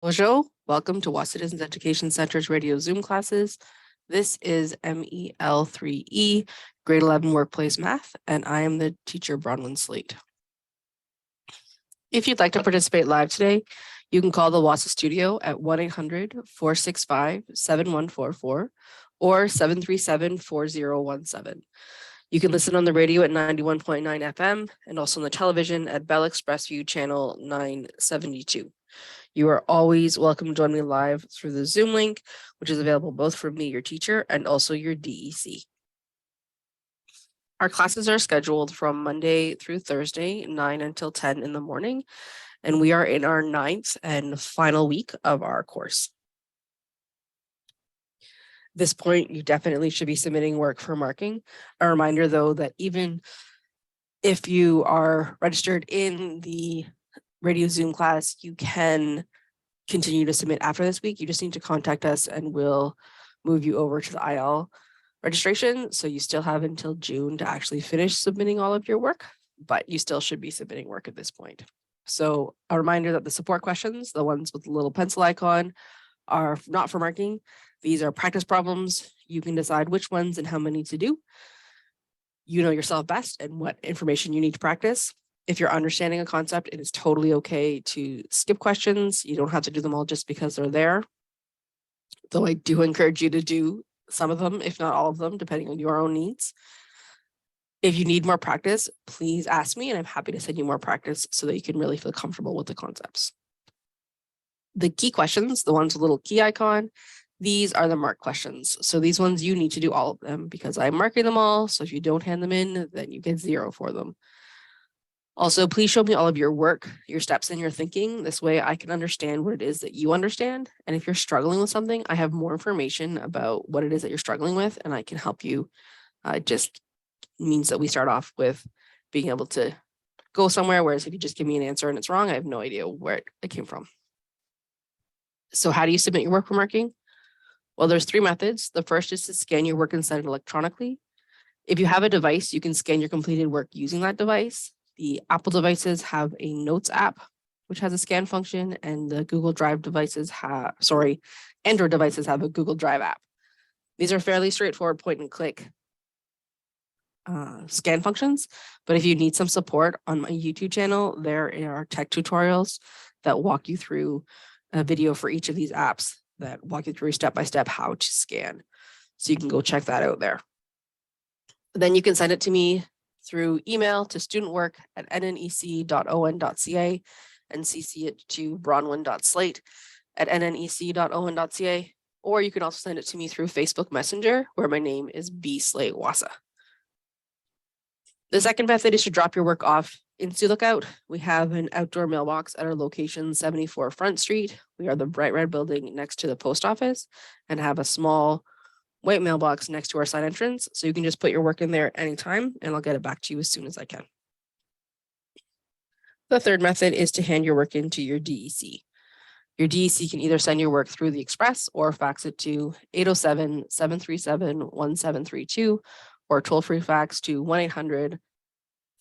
Bonjour, welcome to Wahsa Citizens Education Center's radio Zoom classes. This is MEL3E, grade 11 workplace math, and I am the teacher Bronwyn Slate. If you'd like to participate live today, you can call the Wahsa studio at 1-800-465-7144 or 737-4017. You can listen on the radio at 91.9 FM and also on the television at Bell Express View channel 972. You are always welcome to join me live through the Zoom link, which is available both for me, your teacher, and also your DEC. Our classes are scheduled from Monday through Thursday, 9 until 10 in the morning, and we are in our 9th and final week of our course. At this point, you definitely should be submitting work for marking. A reminder, though, that even if you are registered in the radio Zoom class, you can continue to submit after this week. You just need to contact us and we'll move you over to the IL registration. So you still have until June to actually finish submitting all of your work, but you still should be submitting work at this point. So a reminder that the support questions, the ones with the little pencil icon, are not for marking. These are practice problems. You can decide which ones and how many to do. You know yourself best and what information you need to practice. If you're understanding a concept, it is totally okay to skip questions. You don't have to do them all just because they're there. Though I do encourage you to do some of them, if not all of them, depending on your own needs. If you need more practice, please ask me and I'm happy to send you more practice so that you can really feel comfortable with the concepts. The key questions, the ones with a little key icon, these are the mark questions. So these ones, you need to do all of them because I'm marking them all. So if you don't hand them in, then you get 0 for them. Also, please show me all of your work, your steps and your thinking. This way I can understand what it is that you understand. And if you're struggling with something, I have more information about what it is that you're struggling with and I can help you. It just means that we start off with being able to go somewhere, whereas if you just give me an answer and it's wrong, I have no idea where it came from. So how do you submit your work for marking? Well, there's 3 methods. The first is to scan your work and send it electronically. If you have a device, you can scan your completed work using that device. The Apple devices have a Notes app, which has a scan function, and the Google Drive devices Android devices have a Google Drive app. These are fairly straightforward point and click scan functions, but if you need some support on my YouTube channel, there are tech tutorials that walk you through a video for each of these apps that walk you through step-by-step how to scan. So you can go check that out there. Then you can send it to me through email to studentwork@nnec.on.ca and CC it to bronwyn.slate@nnec.on.ca, or you can also send it to me through Facebook Messenger, where my name is B. Slate Wahsa. The second method is to drop your work off in Sioux Lookout. We have an outdoor mailbox at our location, 74 Front Street. We are the bright red building next to the post office and have a small white mailbox next to our side entrance. So you can just put your work in there anytime and I'll get it back to you as soon as I can. The third method is to hand your work into your DEC. Your DEC can either send your work through the Express or fax it to 807-737-1732 or toll-free fax to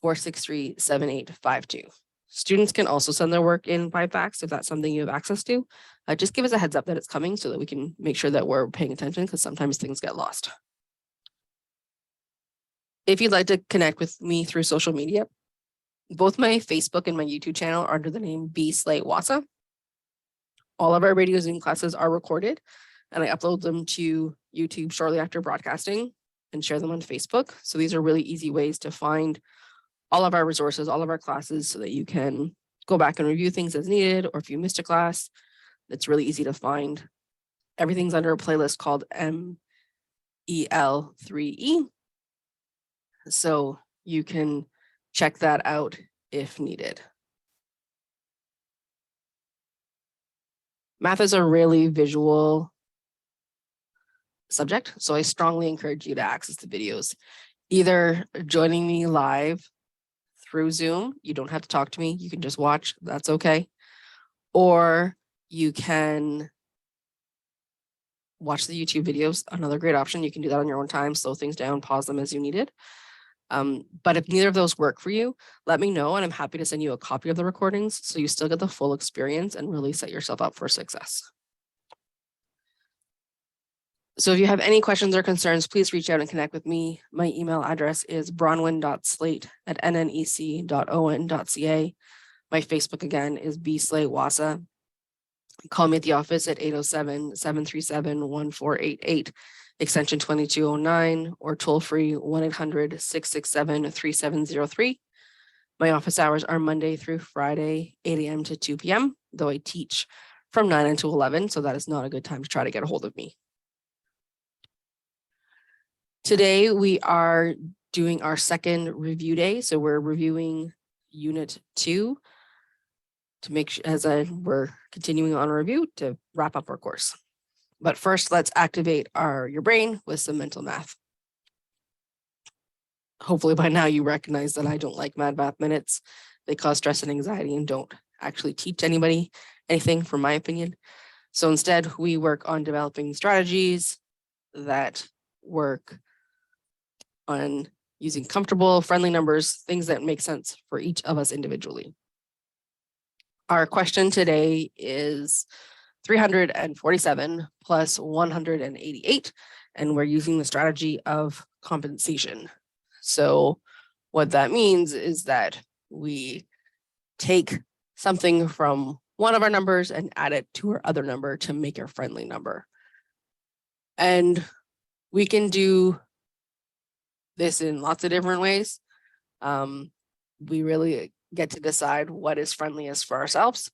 1-800-463-7852. Students can also send their work in by fax if that's something you have access to. Just give us a heads up that it's coming so that we can make sure that we're paying attention because sometimes things get lost. If you'd like to connect with me through social media, both my Facebook and my YouTube channel are under the name B. Slate Wahsa. All of our radio Zoom classes are recorded and I upload them to YouTube shortly after broadcasting and share them on Facebook. So these are really easy ways to find all of our resources, all of our classes, so that you can go back and review things as needed, or if you missed a class, it's really easy to find. Everything's under a playlist called MEL3E. So you can check that out if needed. Math is a really visual subject, so I strongly encourage you to access the videos. Either joining me live through Zoom, you don't have to talk to me, you can just watch, that's okay. Or you can watch the YouTube videos, another great option. You can do that on your own time, slow things down, pause them as you need it. But if neither of those work for you, let me know and I'm happy to send you a copy of the recordings so you still get the full experience and really set yourself up for success. So if you have any questions or concerns, please reach out and connect with me. My email address is bronwyn.slate@nnec.on.ca. My Facebook again is bslate Wahsa. Call me at the office at 807-737-1488, extension 2209, or toll free 1-800-667-3703. My office hours are Monday through Friday, 8 a.m. to 2 p.m., though I teach from 9 until 11, so that is not a good time to try to get a hold of me. Today, we are doing our second review day. So we're reviewing Unit 2 to make sure, we're continuing on a review to wrap up our course. But first, let's activate your brain with some mental math. Hopefully by now you recognize that I don't like mad math minutes. They cause stress and anxiety and don't actually teach anybody anything, from my opinion. So instead, we work on developing strategies that work on using comfortable, friendly numbers, things that make sense for each of us individually. Our question today is 347 plus 188, and we're using the strategy of compensation. So what that means is that we take something from one of our numbers and add it to our other number to make a friendly number. And we can do this in lots of different ways. We really get to decide what is friendliest for ourselves.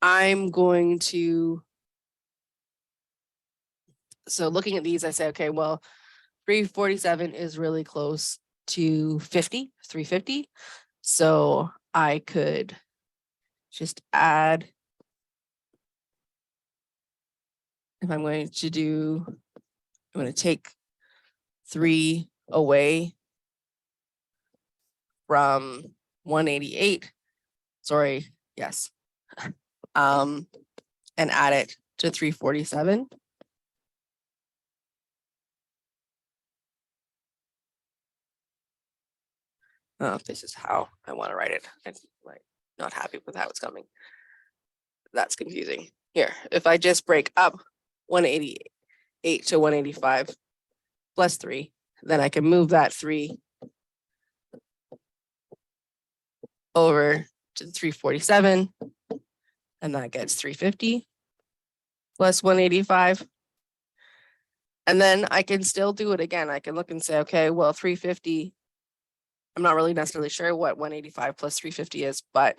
I'm going to, so looking at these, I say, okay, well, 347 is really close to 350. So I could just add, if I'm going to take 3 away from 188, sorry, yes, and add it to 347. This is how I want to write it. I'm not happy with how it's coming. That's confusing. Here, if I just break up 188 to 185 plus 3, then I can move that 3 over to 347, and that gets 350 plus 185. And then I can still do it again. I can look and say, okay, well, 350, I'm not really necessarily sure what 185 plus 350 is, but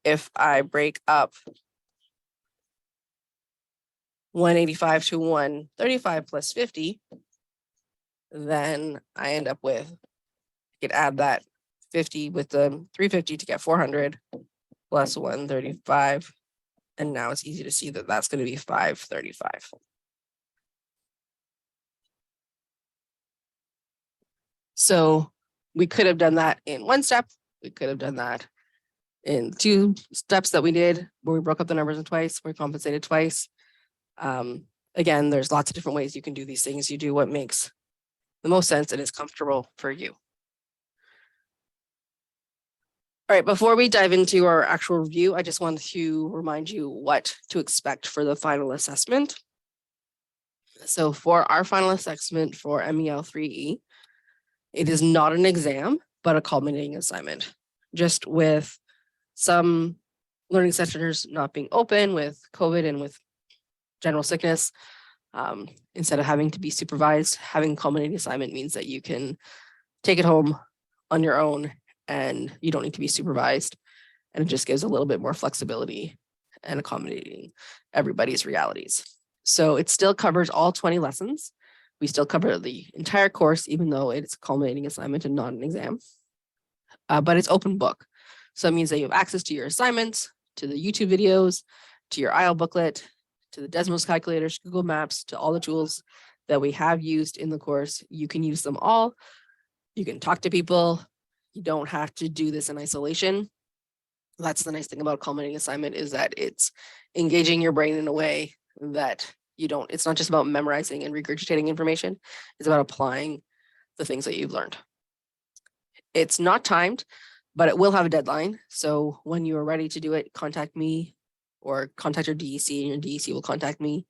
if I break up 185 to 135 plus 50, then I end up with, I could add that 50 with the 350 to get 400 plus 135. And now it's easy to see that that's going to be 535. So we could have done that in one step. We could have done that in 2 steps that we did, where we broke up the numbers in twice, we compensated twice. Again, there's lots of different ways you can do these things. You do what makes the most sense and is comfortable for you. All right, before we dive into our actual review, I just want to remind you what to expect for the final assessment. So for our final assessment for MEL3E, it is not an exam, but a culminating assignment. Just with some learning centers not being open with COVID and with general sickness, instead of having to be supervised, having a culminating assignment means that you can take it home on your own and you don't need to be supervised. And it just gives a little bit more flexibility and accommodating everybody's realities. So it still covers all 20 lessons. We still cover the entire course, even though it's a culminating assignment and not an exam. But it's open book. So it means that you have access to your assignments, to the YouTube videos, to your IEL booklet, to the Desmos calculators, Google Maps, to all the tools that we have used in the course. You can use them all. You can talk to people. You don't have to do this in isolation. That's the nice thing about culminating assignment, is that it's engaging your brain in a way that it's not just about memorizing and regurgitating information. It's about applying the things that you've learned. It's not timed, but it will have a deadline. So when you are ready to do it, contact me or contact your DEC, and your DEC will contact me,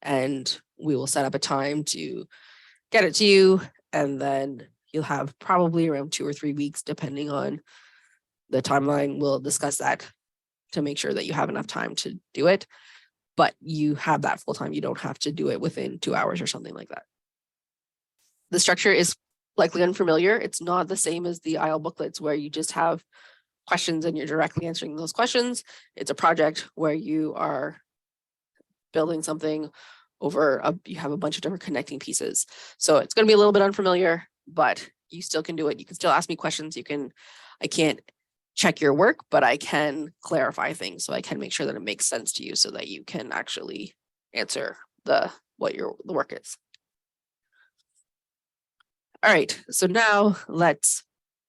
and we will set up a time to get it to you. And then you'll have probably around 2 or 3 weeks, depending on the timeline. We'll discuss that to make sure that you have enough time to do it. But you have that full time. You don't have to do it within 2 hours or something like that. The structure is likely unfamiliar. It's not the same as the IL booklets where you just have questions and you're directly answering those questions. It's a project where you are building something over you have a bunch of different connecting pieces. So it's going to be a little bit unfamiliar, but you still can do it. You can still ask me questions. I can't check your work, but I can clarify things. So I can make sure that it makes sense to you so that you can actually answer what the work is. All right, so now let's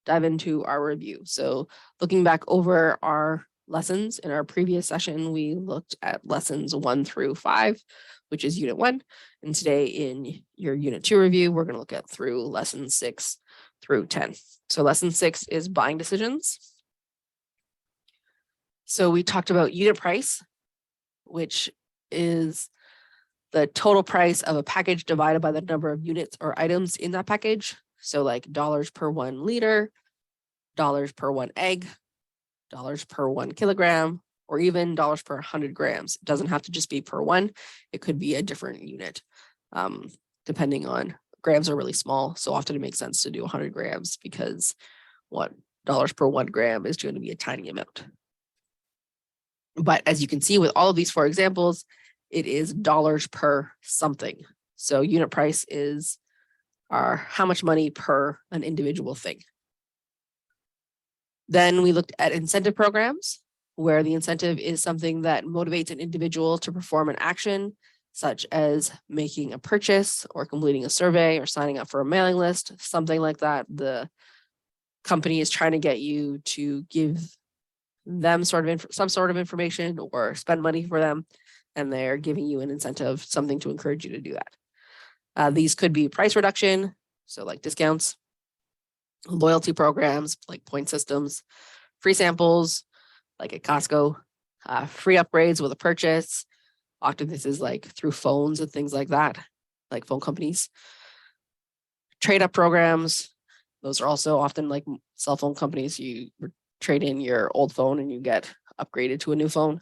dive into our review. So looking back over our lessons in our previous session, we looked at lessons 1 through 5, which is unit 1. And today in your unit 2 review, we're going to look at through lessons 6 through 10. So lesson 6 is buying decisions. So we talked about unit price, which is the total price of a package divided by the number of units or items in that package. So like dollars per 1 liter, dollars per 1 egg, dollars per 1 kilogram, or even dollars per 100 grams. It doesn't have to just be per 1. It could be a different unit, depending on grams are really small. So often it makes sense to do 100 grams because dollars per 1 gram is going to be a tiny amount. But as you can see with all of these 4 examples, it is dollars per something. So unit price is how much money per an individual thing. Then we looked at incentive programs, where the incentive is something that motivates an individual to perform an action, such as making a purchase or completing a survey or signing up for a mailing list, something like that. The company is trying to get you to give them some sort of information or spend money for them, and they're giving you an incentive, something to encourage you to do that. These could be price reduction, so like discounts, loyalty programs like point systems, free samples like at Costco, free upgrades with a purchase. Often this is like through phones and things like that, like phone companies. Trade up programs, those are also often like cell phone companies. You trade in your old phone and you get upgraded to a new phone.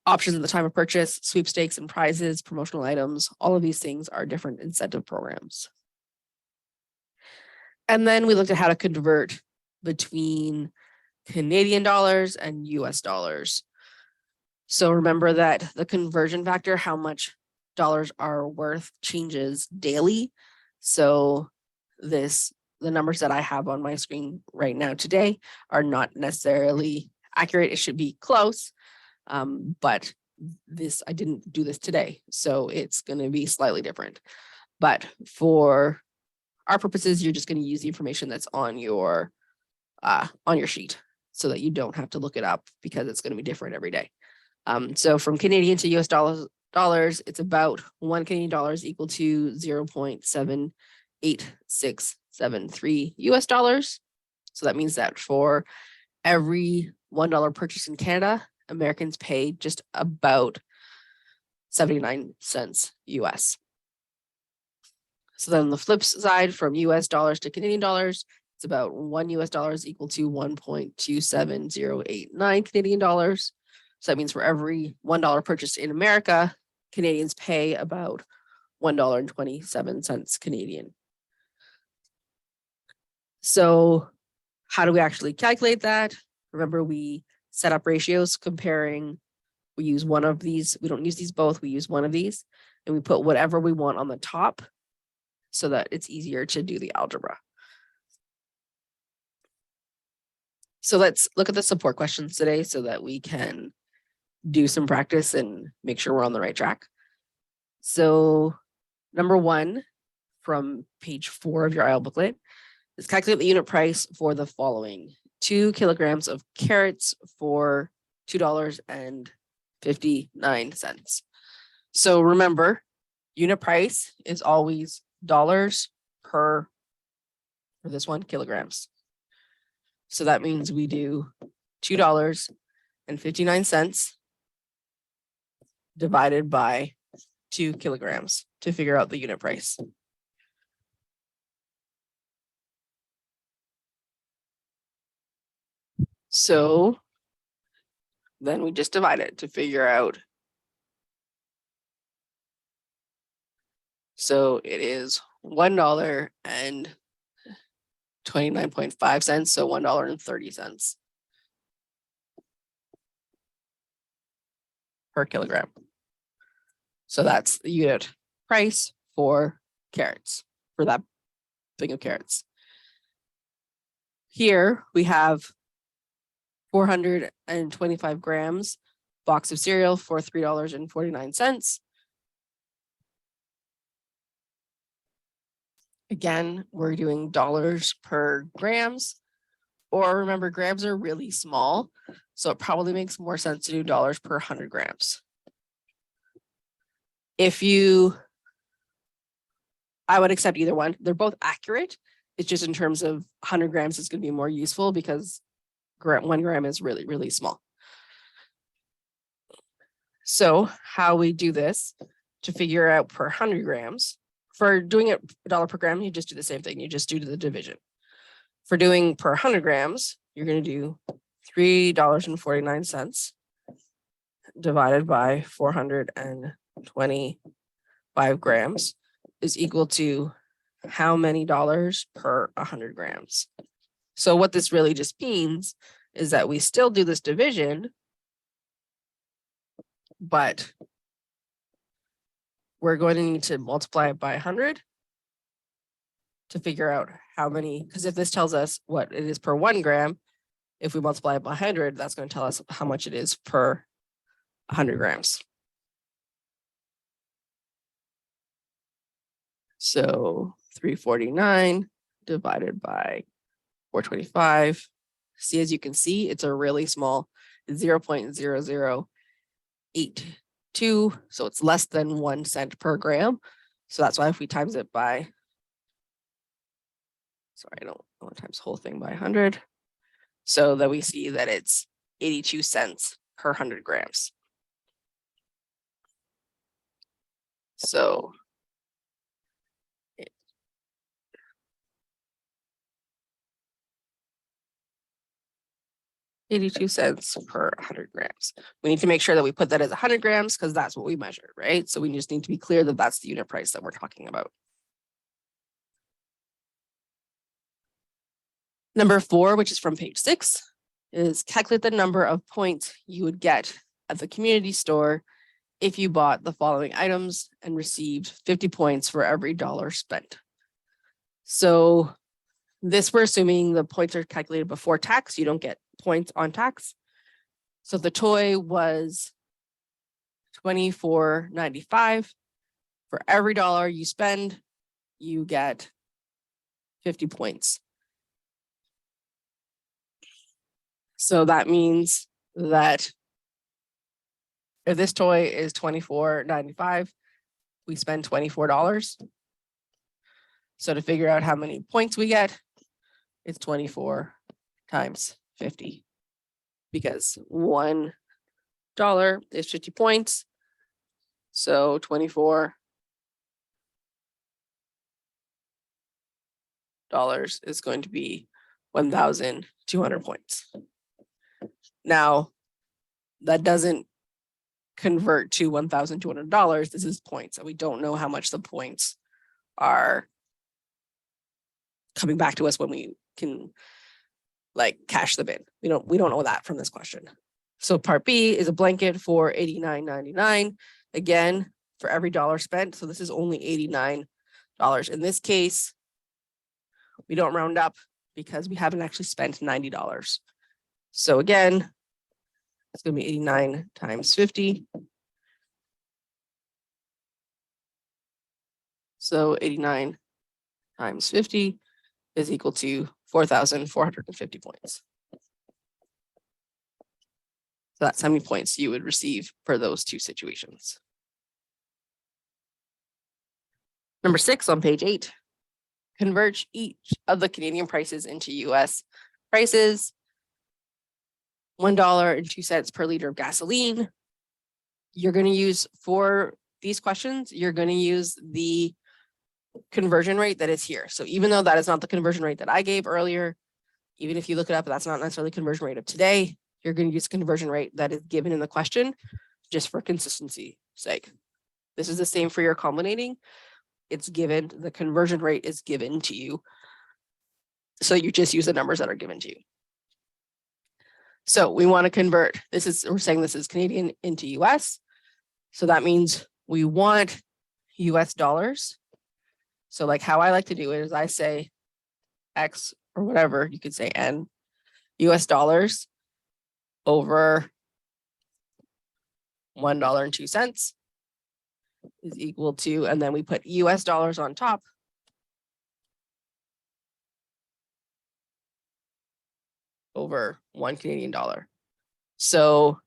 Options at the time of purchase, sweepstakes and prizes, promotional items, all of these things are different incentive programs. And then we looked at how to convert between Canadian dollars and US dollars. So remember that the conversion factor, how much dollars are worth, changes daily. So the numbers that I have on my screen right now today are not necessarily accurate. It should be close. But I didn't do this today, so it's going to be slightly different. But for our purposes, you're just going to use the information that's on your sheet, so that you don't have to look it up because it's going to be different every day. So from Canadian to US dollars, it's about 1 Canadian dollars equal to 0.78673 US dollars. So that means that for every $1 purchase in Canada, Americans pay just about 79 cents US. So then on the flip side, from US dollars to Canadian dollars, it's about 1 US dollars equal to 1.27089 Canadian dollars. So that means for every $1 purchased in America, Canadians pay about $1.27 Canadian. So how do we actually calculate that? Remember, we set up ratios comparing. We use one of these. We don't use these both. We use one of these, and we put whatever we want on the top so that it's easier to do the algebra. So let's look at the support questions today so that we can do some practice and make sure we're on the right track. So number 1 from page 4 of your IL booklet is calculate the unit price for the following: 2 kilograms of carrots for $2.59. So remember, unit price is always dollars per For this one, kilograms. So that means we do $2.59 divided by 2 kilograms to figure out the unit price. So then we just divide it to figure out. So it is $1.29.5, so $1.30 per kilogram. So that's the unit price for carrots, for that thing of carrots. Here we have 425 grams box of cereal for $3.49. Again, we're doing dollars per grams, or remember, grams are really small, so it probably makes more sense to do dollars per 100 grams. I would accept either one. They're both accurate. It's just in terms of 100 grams, it's going to be more useful because 1 gram is really, really small. So how we do this to figure out per 100 grams, for doing it $1 per gram, you just do the same thing. You just do the division. For doing per 100 grams, you're going to do $3.49 divided by 425 grams is equal to how many dollars per 100 grams. So what this really just means is that we still do this division, but we're going to need to multiply it by 100 to figure out how many, because if this tells us what it is per 1 gram, if we multiply it by 100, that's going to tell us how much it is per 100 grams. So 349 divided by 425. See, as you can see, it's a really small 0.0082. So it's less than 1 cent per gram. So that's why if we times it by, sorry, I don't want to times the whole thing by 100. So that we see that it's 82 cents per 100 grams. So 82 cents per 100 grams. We need to make sure that we put that as 100 grams because that's what we measure, right? So we just need to be clear that that's the unit price that we're talking about. Number 4, which is from page 6, is calculate the number of points you would get at the community store if you bought the following items and received 50 points for every dollar spent. So this, we're assuming the points are calculated before tax. You don't get points on tax. So the toy was $24.95. For every dollar you spend, you get 50 points. So that means that if this toy is $24.95, we spend $24. So to figure out how many points we get, it's 24 times 50, because $1 is 50 points. So $24 is going to be 1,200 points. Now, that doesn't convert to $1,200. This is points, and we don't know how much the points are coming back to us when we can like cash them in. We don't know that from this question. So part B is a blanket for $89.99. Again, for every dollar spent. So this is only $89. In this case, we don't round up because we haven't actually spent $90. So again, it's going to be 89 times 50. So 89 times 50 is equal to 4,450 points. So that's how many points you would receive for those two situations. Number 6 on page 8. convert each of the Canadian prices into US prices. $1.02 per liter of gasoline. You're going to use, for these questions, you're going to use the conversion rate that is here. So even though that is not the conversion rate that I gave earlier, even if you look it up, that's not necessarily conversion rate of today. You're going to use conversion rate that is given in the question, just for consistency's sake. This is the same for your culminating. It's given, the conversion rate is given to you. So you just use the numbers that are given to you. So we want to convert, we're saying this is Canadian into US. So that means we want US dollars. So like how I like to do it is I say X or whatever, you could say N, US dollars over $1.02 is equal to, and then we put US dollars on top over $1 Canadian. So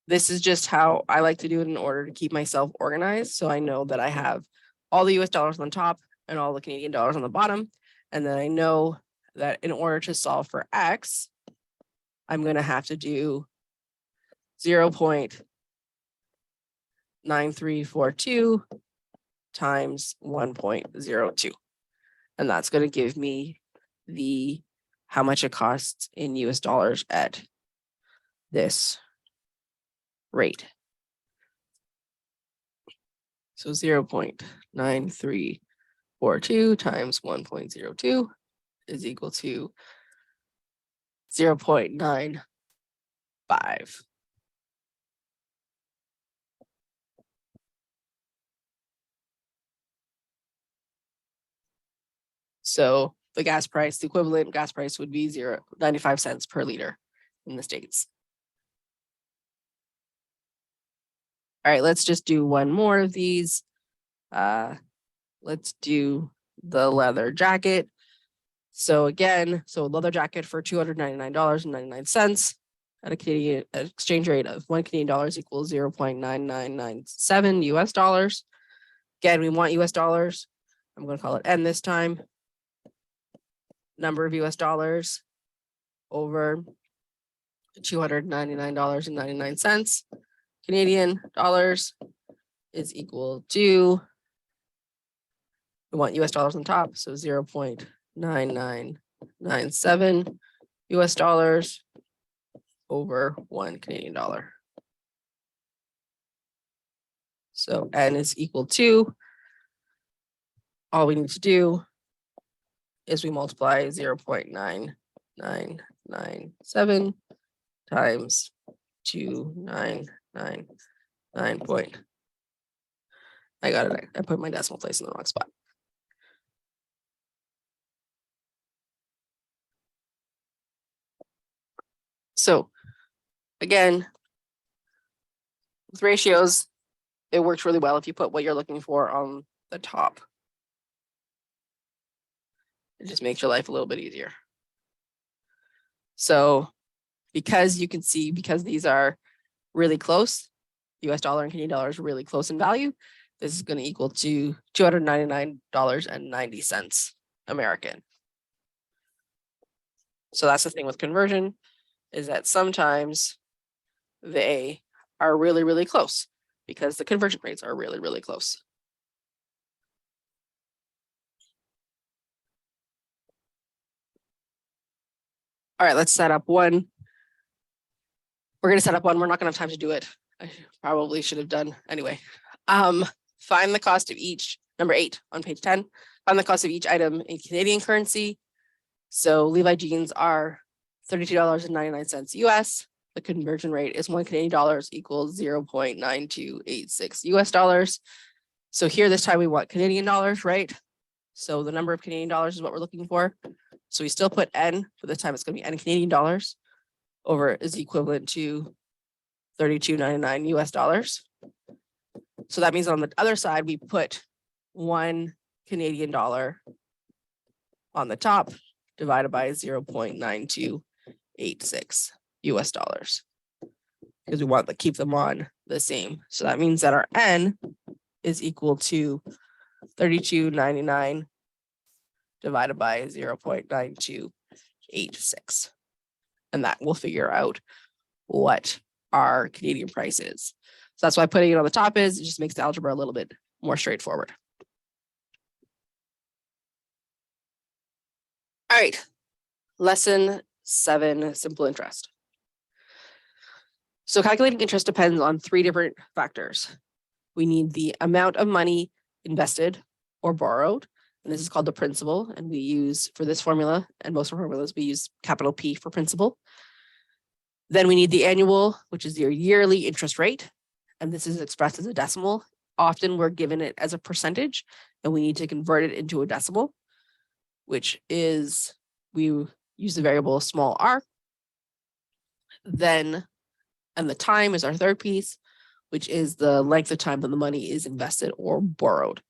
this is just how I like to do it in order to keep myself organized. So I know that I have all the US dollars on top and all the Canadian dollars on the bottom. And then I know that in order to solve for X, I'm going to have to do 0.9342 times 1.02. And that's going to give me the how much it costs in US dollars at this rate. So 0.9342 times 1.02 is equal to 0.95. So the gas price, the equivalent gas price would be 95 cents per liter in the States. All right, let's just do one more of these. Let's do the leather jacket. So again, leather jacket for $299.99 at a Canadian exchange rate of $1 Canadian equals 0.9997 US dollars. Again, we want US dollars. I'm going to call it N this time. Number of US dollars over $299.99 Canadian dollars is equal to, we want US dollars on top, so 0.9997 US dollars over $1 Canadian. So N is equal to, all we need to do is we multiply 0.9997 times 2999 point. I got it. I put my decimal place in the wrong spot. So again, with ratios, it works really well if you put what you're looking for on the top. It just makes your life a little bit easier. So because you can see, because these are really close, US dollar and Canadian dollar is really close in value, this is going to equal to $299.90 American. So that's the thing with conversion, is that sometimes they are really, really close because the conversion rates are really, really close. All right, let's set up one. We're going to set up one. We're not going to have time to do it. I probably should have done anyway. Find the cost of each, number 8 on page 10. Find the cost of each item in Canadian currency. So Levi jeans are $32.99 US. The conversion rate is $1 Canadian equals 0.9286 US dollars. So here this time we want Canadian dollars, right? So the number of Canadian dollars is what we're looking for. So we still put N, but this time it's going to be N Canadian dollars over is equivalent to $32.99 US dollars. So that means on the other side, we put $1 Canadian on the top divided by 0.9286 US dollars, because we want to keep them on the same. So that means that our N is equal to $32.99 divided by 0.9286. And that will figure out what our Canadian price is. So that's why putting it on the top is, it just makes the algebra a little bit more straightforward. All right, lesson 7, simple interest. So calculating interest depends on 3 different factors. We need the amount of money invested or borrowed, and this is called the principal, and we use, for this formula, and most formulas, we use capital P for principal. Then we need the annual, which is your yearly interest rate, and this is expressed as a decimal. Often we're given it as a percentage, and we need to convert it into a decimal, which is, we use the variable small r. Then, and the time is our third piece, which is the length of time that the money is invested or borrowed.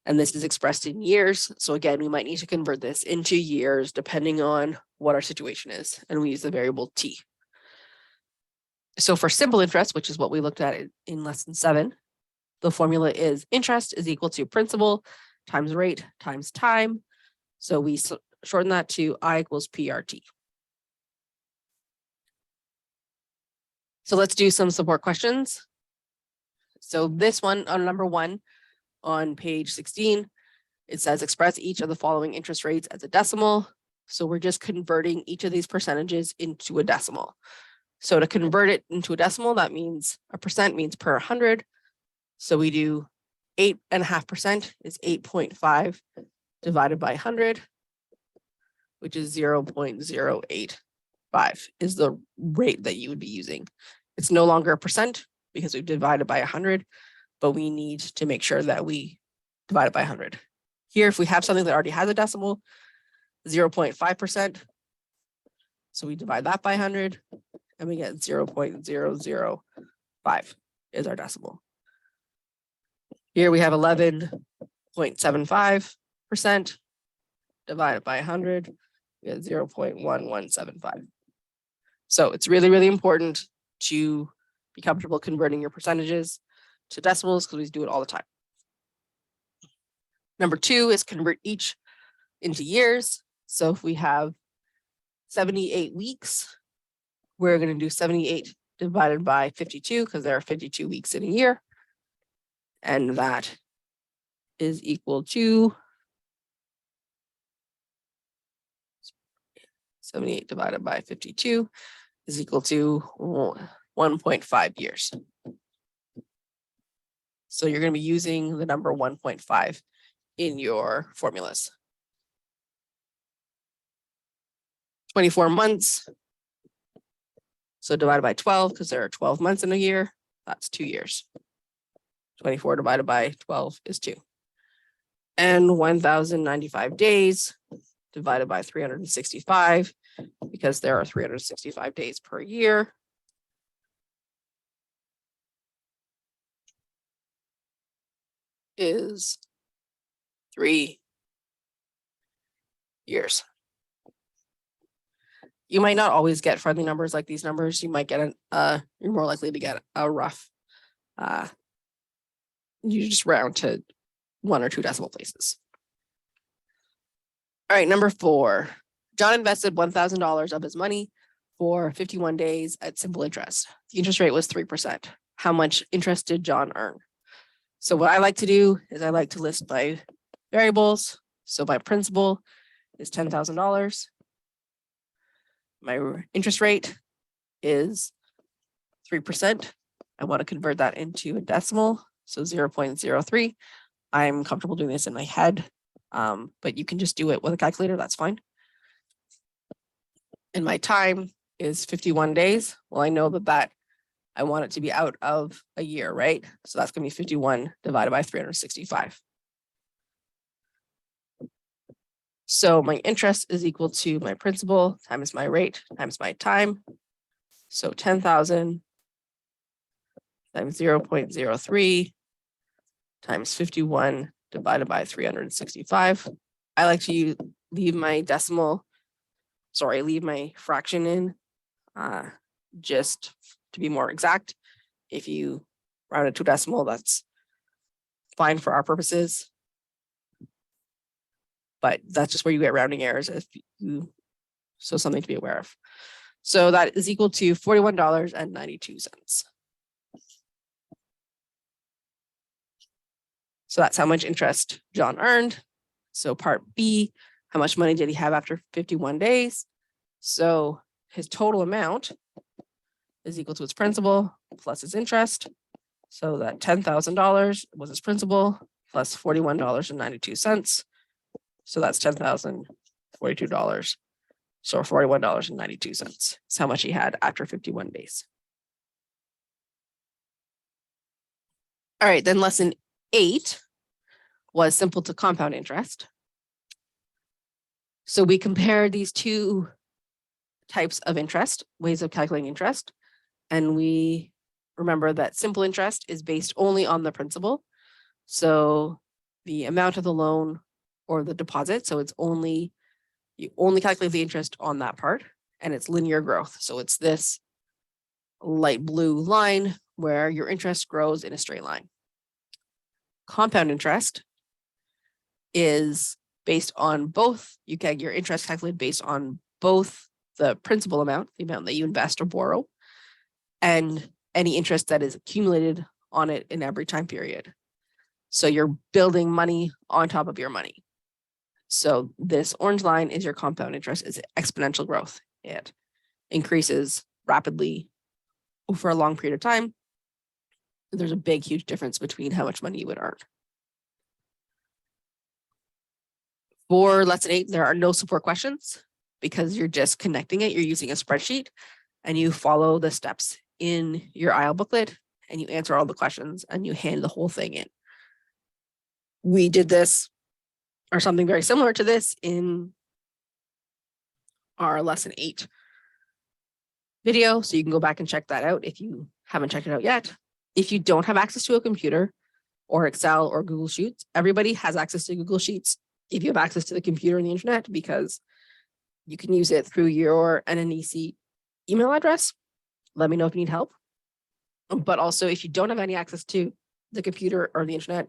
And this is expressed in years. So again, we might need to convert this into years depending on what our situation is. And we use the variable t. So for simple interest, which is what we looked at in lesson 7, the formula is interest is equal to principal times rate times time. So we shorten that to I equals PRT. So let's do some support questions. So this one on number 1 on page 16, it says express each of the following interest rates as a decimal. So we're just converting each of these percentages into a decimal. So to convert it into a decimal, that means a percent means per 100. So we do 8.5% is 8.5 divided by 100, which is 0.085 is the rate that you would be using. It's no longer a percent because we've divided by 100, but we need to make sure that we divide it by 100. Here, if we have something that already has a decimal, 0.5%, so we divide that by 100, and we get 0.005 is our decimal. Here we have 11.75% divided by 100, we get 0.1175. So it's really, really important to be comfortable converting your percentages to decimals because we do it all the time. Number 2 is convert each into years. So if we have 78 weeks, we're going to do 78 divided by 52 because there are 52 weeks in a year. And that is equal to 78 divided by 52 is equal to 1.5 years. So you're going to be using the number 1.5 in your formulas. 24 months. So divided by 12, because there are 12 months in a year, that's 2 years. 24 divided by 12 is 2. And 1,095 days divided by 365, because there are 365 days per year. Is 3 years. You might not always get friendly numbers like these numbers. You might get you're more likely to get a rough, you just round to 1 or 2 decimal places. All right, number 4. John invested $1,000 of his money for 51 days at simple interest. The interest rate was 3%. How much interest did John earn? So what I like to do is I like to list my variables. So my principal is $10,000. My interest rate is 3%. I want to convert that into a decimal, so 0.03. I'm comfortable doing this in my head, but you can just do it with a calculator, that's fine. And my time is 51 days. Well, I know that I want it to be out of a year, right? So that's going to be 51 divided by 365. So my interest is equal to my principal times my rate times my time. So 10,000 times 0.03 times 51 divided by 365. I like to leave my fraction in just to be more exact. If you round it to decimal, that's fine for our purposes. but that's just where you get rounding errors if you, so something to be aware of. So that is equal to $41.92. So that's how much interest John earned. So part B, how much money did he have after 51 days? So his total amount is equal to his principal plus his interest. So that $10,000 was his principal plus $41.92. So that's $10,042. So $41.92 is how much he had after 51 days. All right, then lesson 8 was simple to compound interest. So we compare these two types of interest, ways of calculating interest, and we remember that simple interest is based only on the principal. So the amount of the loan or the deposit, so it's only, you only calculate the interest on that part, and it's linear growth. So it's this light blue line where your interest grows in a straight line. Compound interest is based on both, you get your interest calculated based on both the principal amount, the amount that you invest or borrow, and any interest that is accumulated on it in every time period. So you're building money on top of your money. So this orange line is your compound interest, is exponential growth. It increases rapidly over a long period of time. There's a big, huge difference between how much money you would earn. For lesson 8, there are no support questions because you're just connecting it. You're using a spreadsheet and you follow the steps in your IEL booklet and you answer all the questions and you hand the whole thing in. We did this or something very similar to this in our lesson 8 video. So you can go back and check that out if you haven't checked it out yet. If you don't have access to a computer or Excel or Google Sheets, everybody has access to Google Sheets if you have access to the computer and the internet, because you can use it through your NNEC email address. Let me know if you need help. But also if you don't have any access to the computer or the internet,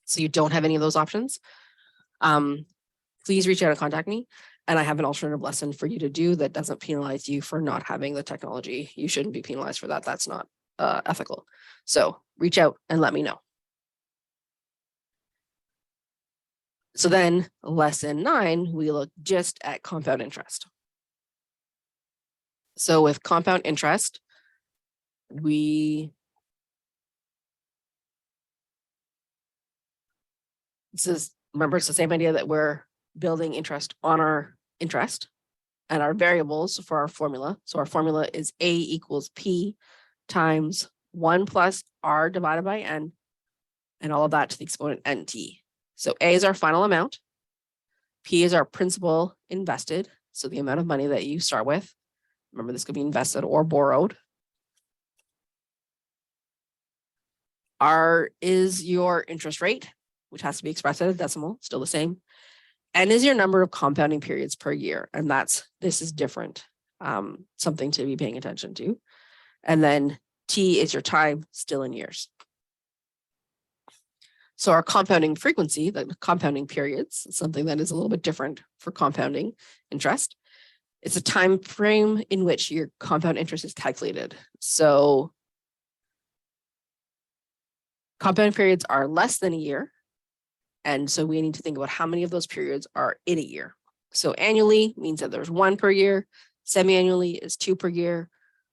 so you don't have any of those options, please reach out and contact me. And I have an alternative lesson for you to do that doesn't penalize you for not having the technology. You shouldn't be penalized for that. That's not ethical. So reach out and let me know. So then lesson 9, we look just at compound interest. So with compound interest, remember it's the same idea that we're building interest on our interest and our variables for our formula. So our formula is A equals P times 1 plus R divided by N, and all of that to the exponent NT. So A is our final amount. P is our principal invested. So the amount of money that you start with. Remember, this could be invested or borrowed. R is your interest rate, which has to be expressed at a decimal, still the same. N is your number of compounding periods per year. And this is different, something to be paying attention to. And then T is your time, still in years. So our compounding frequency, the compounding periods, something that is a little bit different for compounding interest. It's a time frame in which your compound interest is calculated. So compound periods are less than a year. And so we need to think about how many of those periods are in a year. So annually means that there's 1 per year. Semi-annually is 2 per year.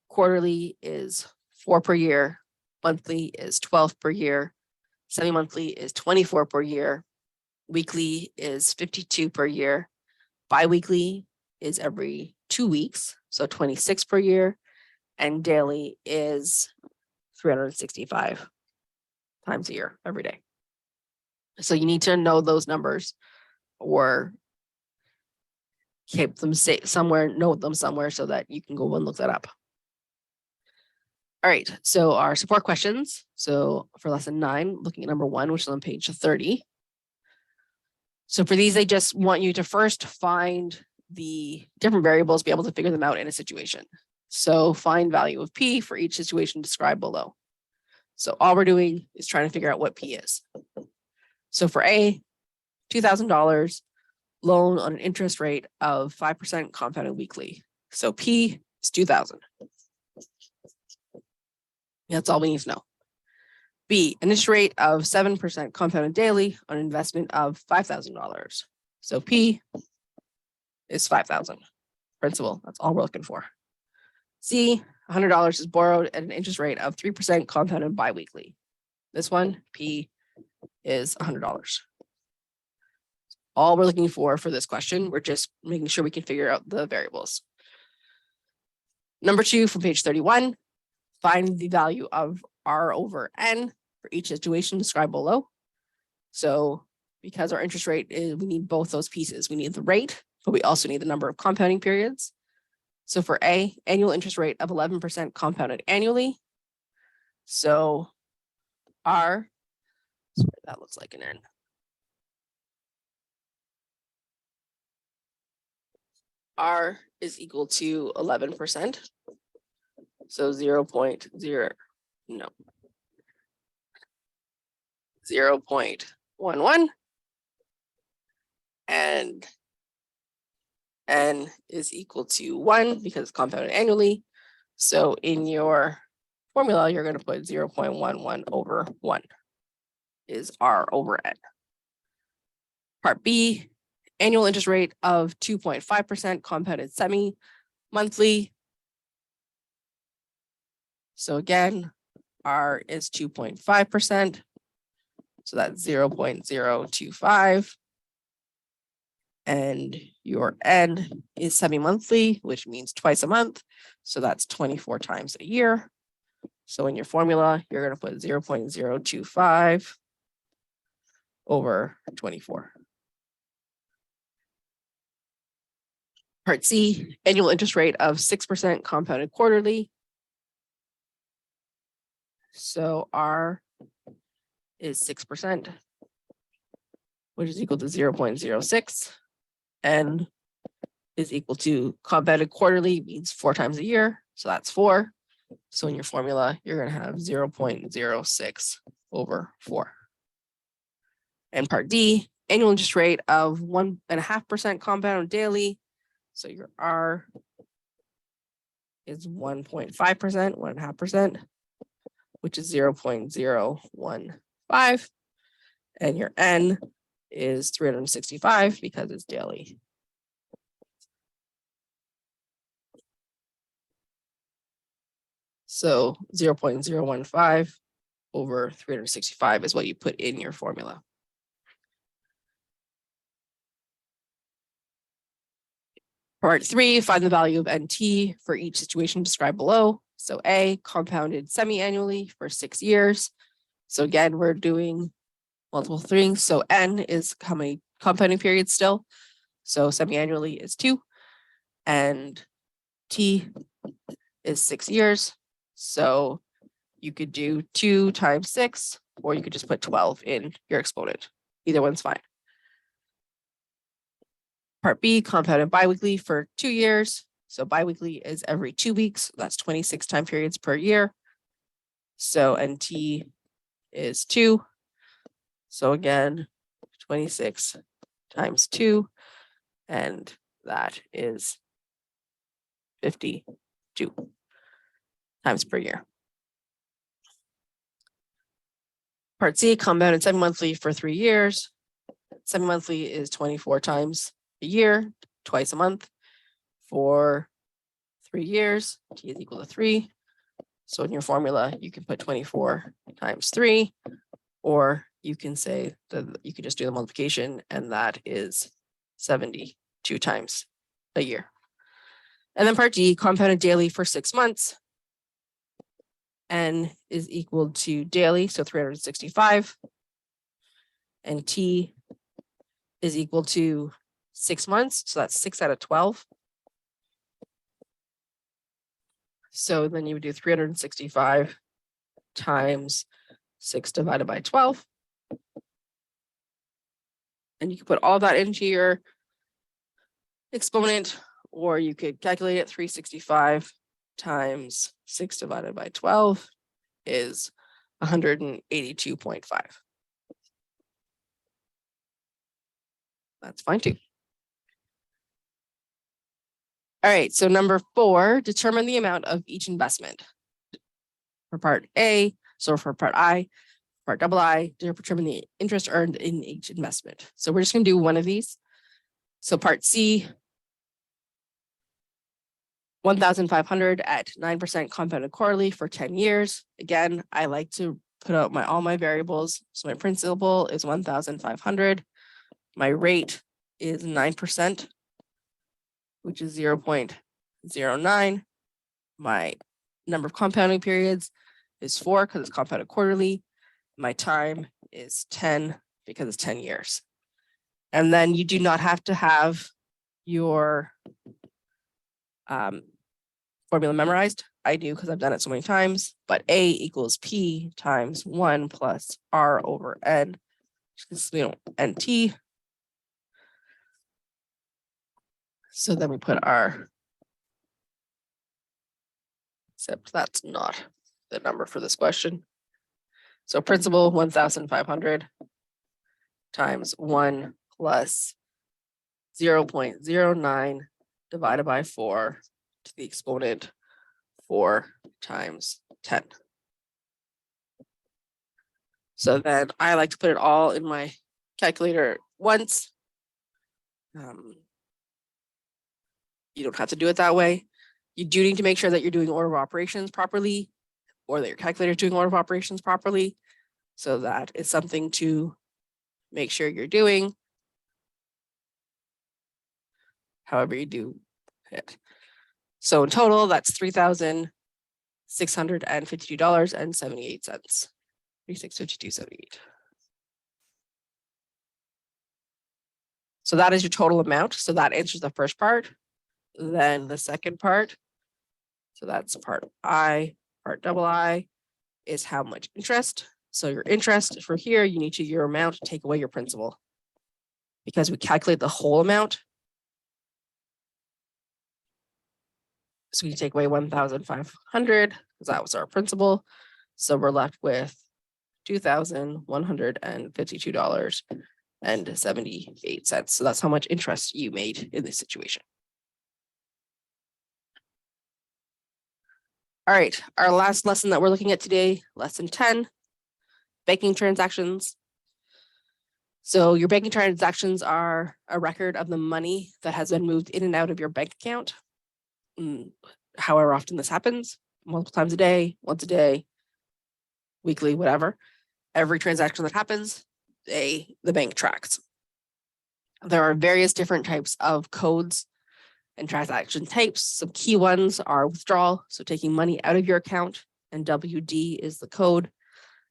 Quarterly is 4 per year. Monthly is 12 per year. Semi-monthly is 24 per year. Weekly is 52 per year. Bi-weekly is every 2 weeks, so 26 per year. And daily is 365 times a year, every day. So you need to know those numbers or keep them somewhere, note them somewhere so that you can go and look that up. All right, so our support questions. So for lesson 9, looking at number 1, which is on page 30. So for these, they just want you to first find the different variables, be able to figure them out in a situation. So find value of P for each situation described below. So all we're doing is trying to figure out what P is. So for A, $2,000 loan on an interest rate of 5% compounded weekly. So P is 2,000. That's all we need to know. B, an interest rate of 7% compounded daily on an investment of $5,000. So P is 5,000. Principal, that's all we're looking for. C, $100 is borrowed at an interest rate of 3% compounded biweekly. This one, P, is $100. All we're looking for this question, we're just making sure we can figure out the variables. Number 2 from page 31, find the value of R over N for each situation described below. So because our interest rate is, we need both those pieces. We need the rate, but we also need the number of compounding periods. So for A, annual interest rate of 11% compounded annually. So R, sorry, that looks like an N. R is equal to 11%. So 0.11, and N is equal to 1 because it's compounded annually. So in your formula, you're going to put 0.11 over 1 is R over N. Part B, annual interest rate of 2.5% compounded semi-monthly. So again, R is 2.5%. So that's 0.025. And your N is semi-monthly, which means twice a month. So that's 24 times a year. So in your formula, you're going to put 0.025 over 24. Part C, annual interest rate of 6% compounded quarterly. So R is 6%, which is equal to 0.06. N is equal to compounded quarterly means 4 times a year. So that's 4. So in your formula, you're going to have 0.06 over 4. And part D, annual interest rate of 1.5% compounded daily. So your R is 1.5%, 1.5%, which is 0.015. And your N is 365 because it's daily. So 0.015 over 365 is what you put in your formula. Part 3, find the value of NT for each situation described below. So A, compounded semi-annually for 6 years. So again, we're doing multiple things. So N is how many compounding periods still. So semi-annually is 2. And T is 6 years. So you could do 2 times 6, or you could just put 12 in your exponent. Either one's fine. Part B, compounded biweekly for 2 years. So biweekly is every 2 weeks. That's 26 time periods per year. So NT is 2. So again, 26 times 2, and that is 52 times per year. Part C, compounded semi-monthly for 3 years. Semi-monthly is 24 times a year, twice a month for 3 years. T is equal to 3. So in your formula, you can put 24 times 3, or you can say that you could just do the multiplication, and that is 72 times a year. And then part D, compounded daily for 6 months. N is equal to daily, so 365. And T is equal to 6 months, so that's 6 out of 12. So then you would do 365 times 6 divided by 12. And you can put all that into your exponent, or you could calculate it. 365 times 6 divided by 12 is 182.5. That's fine too. All right, so number 4, determine the amount of each investment. For part A, so for part I, part II, determine the interest earned in each investment. So we're just going to do one of these. So part C, 1,500 at 9% compounded quarterly for 10 years. Again, I like to put out all my variables. So my principal is 1,500. My rate is 9%, which is 0.09. My number of compounding periods is 4 because it's compounded quarterly. My time is 10 because it's 10 years. And then you do not have to have your formula memorized. I do because I've done it so many times, but A equals P times 1 plus R over N, NT. So then we put our, except that's not the number for this question. So principal 1,500 times 1 plus 0.09 divided by 4 to the exponent 4 times 10. So then I like to put it all in my calculator once. You don't have to do it that way. You do need to make sure that you're doing order of operations properly, or that your calculator is doing order of operations properly. So that is something to make sure you're doing. However you do it. So in total, that's $3,652.78. 3652.78. So that is your total amount. So that answers the first part. Then the second part, so that's part I, part II, is how much interest. So your interest for here, you need to your amount, take away your principal. Because we calculate the whole amount. So we take away 1,500, because that was our principal. So we're left with $2,152.78. So that's how much interest you made in this situation. All right, our last lesson that we're looking at today, lesson 10, banking transactions. So your banking transactions are a record of the money that has been moved in and out of your bank account. However often this happens, multiple times a day, once a day, weekly, whatever. Every transaction that happens, the bank tracks. There are various different types of codes and transaction types. Some key ones are withdrawal, so taking money out of your account, and WD is the code.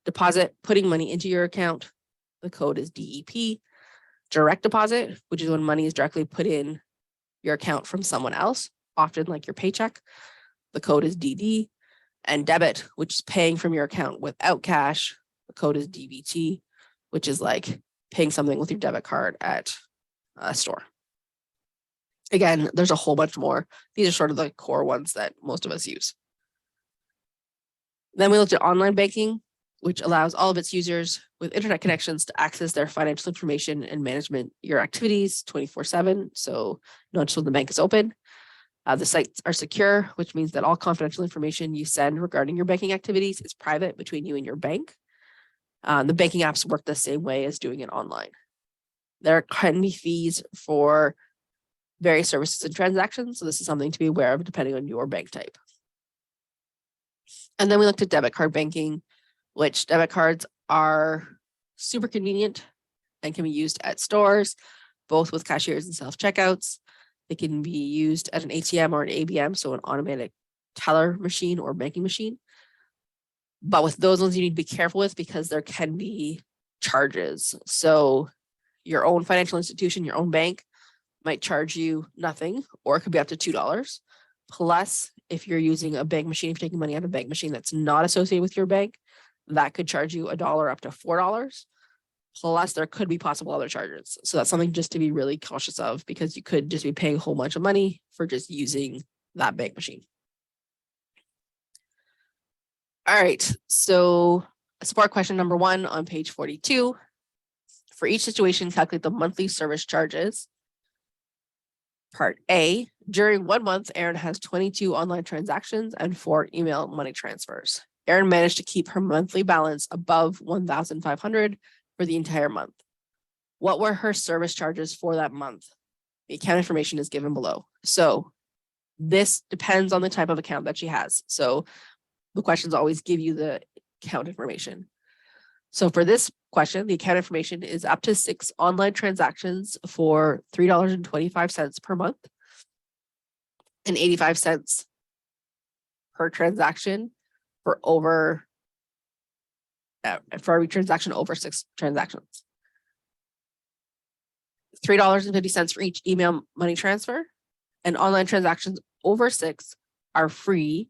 Deposit, putting money into your account, the code is DEP. Direct deposit, which is when money is directly put in your account from someone else, often like your paycheck, the code is DD. And debit, which is paying from your account without cash, the code is DBT, which is like paying something with your debit card at a store. Again, there's a whole bunch more. These are sort of the core ones that most of us use. Then we looked at online banking, which allows all of its users with internet connections to access their financial information and management your activities 24/7. So not just when the bank is open. The sites are secure, which means that all confidential information you send regarding your banking activities is private between you and your bank. The banking apps work the same way as doing it online. There can be fees for various services and transactions, so this is something to be aware of depending on your bank type. And then we looked at debit card banking, which debit cards are super convenient and can be used at stores, both with cashiers and self-checkouts. They can be used at an ATM or an ABM, so an automatic teller machine or banking machine. But with those ones, you need to be careful with because there can be charges. So your own financial institution, your own bank might charge you nothing, or it could be up to $2. Plus, if you're using a bank machine, if you're taking money out of a bank machine that's not associated with your bank, that could charge you $1 up to $4. Plus, there could be possible other charges. So that's something just to be really cautious of because you could just be paying a whole bunch of money for just using that bank machine. All right, so support question number 1 on page 42. For each situation, calculate the monthly service charges. Part A, during 1 month, Erin has 22 online transactions and 4 email money transfers. Erin managed to keep her monthly balance above 1,500 for the entire month. What were her service charges for that month? The account information is given below. So this depends on the type of account that she has. So the questions always give you the account information. So for this question, the account information is up to 6 online transactions for $3.25 per month and 85 cents per transaction for every transaction over 6 transactions. $3.50 for each email money transfer, and online transactions over 6 are free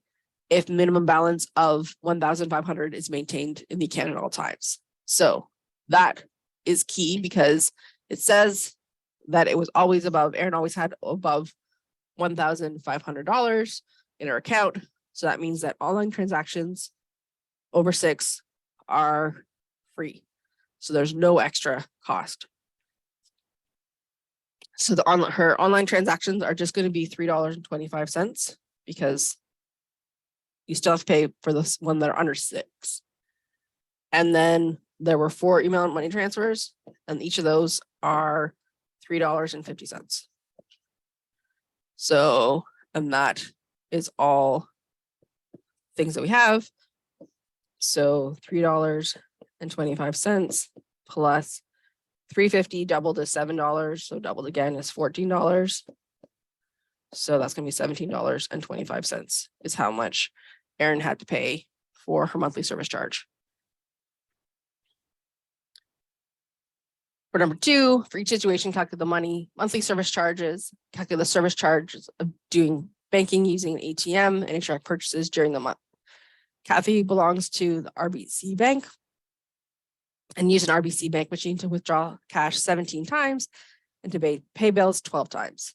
if minimum balance of 1,500 is maintained in the account at all times. So that is key because it says that it was always above, Erin always had above $1,500 in her account. So that means that online transactions over 6 are free. So there's no extra cost. So her online transactions are just going to be $3.25 because you still have to pay for this one that are under 6. And then there were 4 email money transfers, and each of those are $3.50. So, and that is all things that we have. So $3.25 plus $3.50 doubled to $7. So doubled again is $14. So that's going to be $17.25 is how much Erin had to pay for her monthly service charge. For number 2, for each situation, calculate the monthly service charges, calculate the service charges of doing banking using an ATM and extract purchases during the month. Kathy belongs to the RBC Bank and used an RBC Bank machine to withdraw cash 17 times and to pay bills 12 times.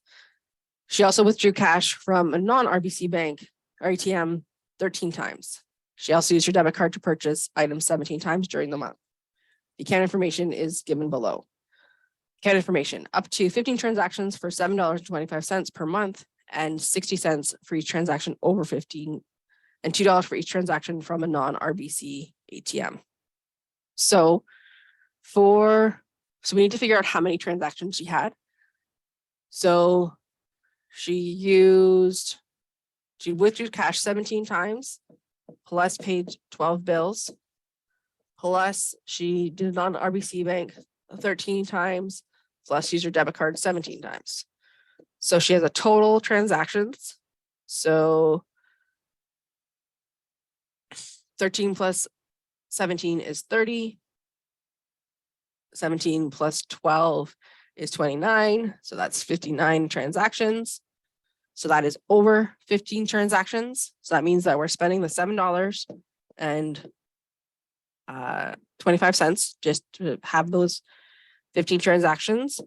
She also withdrew cash from a non-RBC bank or ATM 13 times. She also used her debit card to purchase items 17 times during the month. The account information is given below. Account information, up to 15 transactions for $7.25 per month and 60 cents for each transaction over 15 and $2 for each transaction from a non-RBC ATM. So we need to figure out how many transactions she had. So she withdrew cash 17 times, plus paid 12 bills, plus she did it on RBC Bank 13 times, plus used her debit card 17 times. So she has a total transactions. So 13 plus 17 is 30. 17 plus 12 is 29. So that's 59 transactions. So that is over 15 transactions. So that means that we're spending the $7.25 just to have those 15 transactions.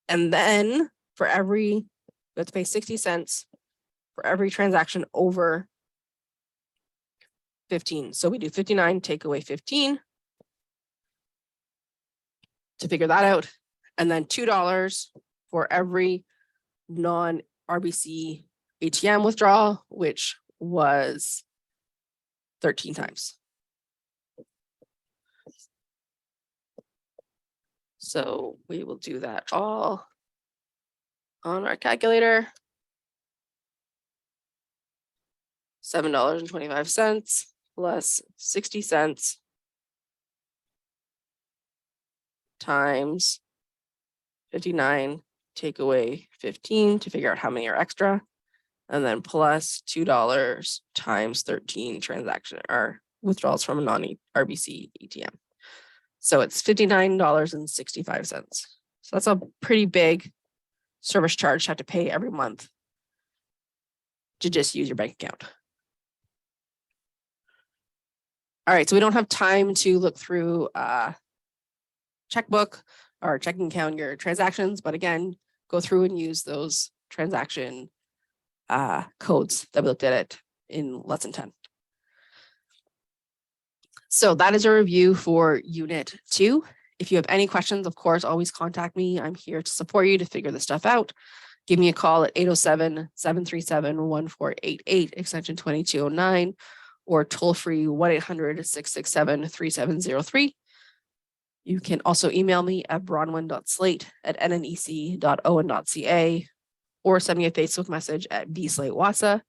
And then we have to pay 60 cents for every transaction over 15. So we do 59, take away 15 to figure that out. And then $2 for every non-RBC ATM withdrawal, which was 13 times. So we will do that all on our calculator. $7.25 plus 60 cents times 59, take away 15 to figure out how many are extra, and then plus $2 times 13 transaction or withdrawals from a non-RBC ATM. So it's $59.65. So that's a pretty big service charge to have to pay every month to just use your bank account. All right, so we don't have time to look through checkbook or checking account your transactions, but again, go through and use those transaction codes that we looked at it in lesson 10. So that is a review for Unit 2 If you have any questions, of course, always contact me. I'm here to support you to figure this stuff out. Give me a call at 807-737-1488, extension 2209, or toll free 1-800-667-3703. You can also email me at bronwyn.slate@nnec.owen.ca or send me a Facebook message at bslatewasa.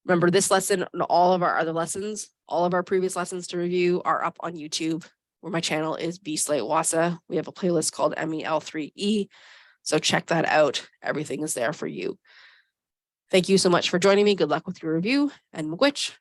Remember, this lesson and all of our other lessons, all of our previous lessons to review are up on YouTube, where my channel is bslatewasa. We have a playlist called MEL3E, so check that out. Everything is there for you. Thank you so much for joining me. Good luck with your review, and Miigwech.